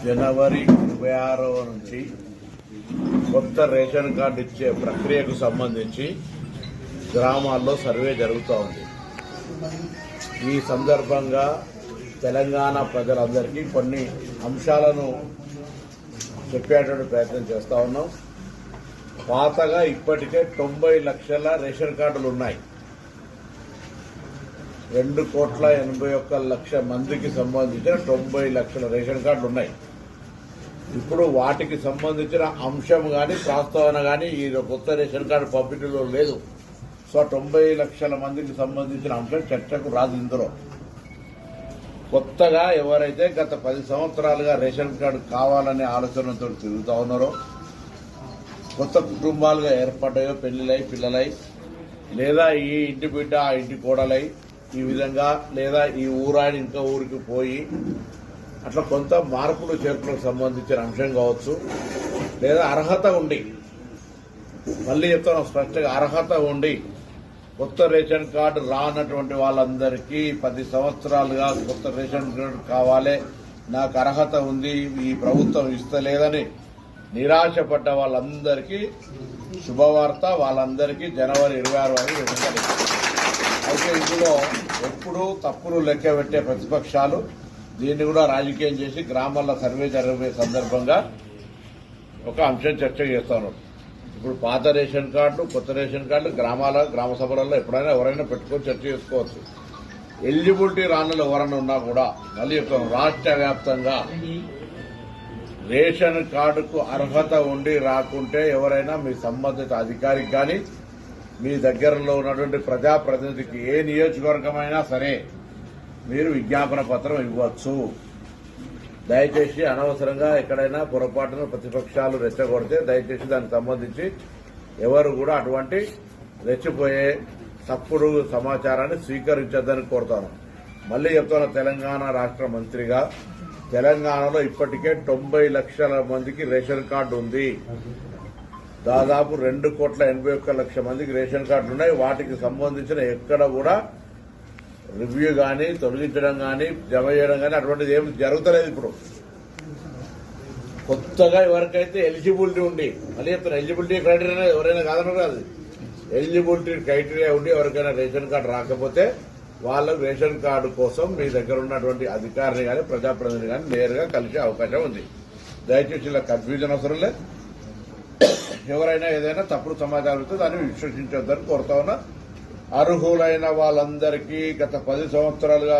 జనవరి 26 నుంచి కొత్త ration card ఇచ్చే ప్రక్రియకు సంబంధించి గ్రామాల్లో సర్వే జరుగుతూ ఉంది. ఈ సందర్భంగా తెలంగాణ ప్రజలందరికీ కొన్ని అంశాలను చెప్పేటువంటి ప్రయత్నం చేస్తూ ఉన్నాం. పాతగా ఇప్పటికే 90 లక్షల రేషన్ కార్డులు ఉన్నాయి. 2,81,00,000 మందికి సంబంధించిన 90 లక్షల రేషన్ కార్డులు ఉన్నాయి. ఇప్పుడు వాటికి సంబంధించిన అంశం కానీ ప్రస్తావన కానీ ఈ కొత్త రేషన్ కార్డు పంపిణీలో లేదు. సో 90 లక్షల మందికి సంబంధించిన అంశం చర్చకు రాదు. ఇందులో కొత్తగా ఎవరైతే గత 10 సంవత్సరాలుగా రేషన్ కార్డు కావాలనే ఆలోచనతో తిరుగుతూ ఉన్నారో, కొత్త కుటుంబాలుగా ఏర్పడ్డాయో, పెళ్లిలై పిల్లలై, లేదా ఈ ఇంటి బిడ్డ ఆ ఇంటి కోడలై, ఈ విధంగా లేదా ఈ ఊరాని ఇంకో ఊరికి పోయి అట్లా కొంత మార్పులు చేర్పులకు సంబంధించిన అంశం కావచ్చు, లేదా అర్హత ఉండి, మళ్ళీ చెప్తాను స్పష్టంగా, అర్హత ఉండి కొత్త రేషన్ కార్డు రానటువంటి వాళ్ళందరికీ 10 సంవత్సరాలుగా కొత్త రేషన్ కార్డు కావాలి, నాకు అర్హత ఉంది, ఈ ప్రభుత్వం ఇస్తలేదని నిరాశపడ్డ వాళ్ళందరికీ శుభవార్త. వాళ్ళందరికీ జనవరి 26 వరకు. అయితే ఇందులో ఎప్పుడూ తప్పులు లెక్క పెట్టే ప్రతిపక్షాలు దీన్ని కూడా రాజకీయం చేసి గ్రామాల్లో సర్వే జరిగే సందర్భంగా ఒక అంశం చర్చ చేస్తున్నారు. ఇప్పుడు పాత రేషన్ కార్డు, కొత్త రేషన్ కార్డు గ్రామ సభలలో ఎప్పుడైనా ఎవరైనా పెట్టుకొని చర్చ చేసుకోవచ్చు. ఎలిజిబిలిటీ రానులు ఎవరైనా ఉన్నా కూడా మళ్ళీ చెప్తాను, రాష్ట్ర వ్యాప్తంగా రేషన్ కార్డుకు అర్హత ఉండి రాకుంటే ఎవరైనా మీ సంబంధిత అధికారికి కానీ మీ దగ్గరలో ఉన్నటువంటి ప్రజాప్రతినిధికి ఏ నియోజకవర్గమైనా సరే మీరు విజ్ఞాపన పత్రం ఇవ్వచ్చు. దయచేసి అనవసరంగా ఎక్కడైనా పొరపాటున ప్రతిపక్షాలు రెచ్చగొడితే దయచేసి దానికి సంబంధించి ఎవరు కూడా అటువంటి రెచ్చిపోయే తప్పుడు సమాచారాన్ని స్వీకరించొద్దని కోరుతాను. మళ్లీ చెప్తున్న, తెలంగాణ రాష్ట్ర మంత్రిగా తెలంగాణలో ఇప్పటికే 90 లక్షల మందికి రేషన్ కార్డు ఉంది. దాదాపు 2,81,00,000 మందికి రేషన్ కార్డులు ఉన్నాయి. వాటికి సంబంధించిన ఎక్కడ కూడా రివ్యూ కానీ, తొలగించడం కానీ, జమ చేయడం కానీ అటువంటిది ఏమి జరుగుతలేదు. ఇప్పుడు కొత్తగా ఎవరికైతే ఎలిజిబిలిటీ ఉండి, మళ్ళీ చెప్తున్నా, ఎలిజిబిలిటీ క్రైటీరియా ఎవరైనా కాదన్నారు కాదు, ఎలిజిబిలిటీ క్రైటీరియా ఉండి ఎవరికైనా రేషన్ కార్డు రాకపోతే వాళ్ళకు రేషన్ కార్డు కోసం మీ దగ్గర ఉన్నటువంటి అధికారిని కానీ ప్రజాప్రతినిధి కానీ నేరుగా కలిసే అవకాశం ఉంది. దయచేసి ఇలా కన్ఫ్యూజన్ అవసరం లేదు. ఎవరైనా ఏదైనా తప్పుడు సమాచారం ఇస్తే దాన్ని విశ్వసించొద్దని కోరుతా ఉన్నా. అర్హులైన వాళ్ళందరికీ గత 10 సంవత్సరాలుగా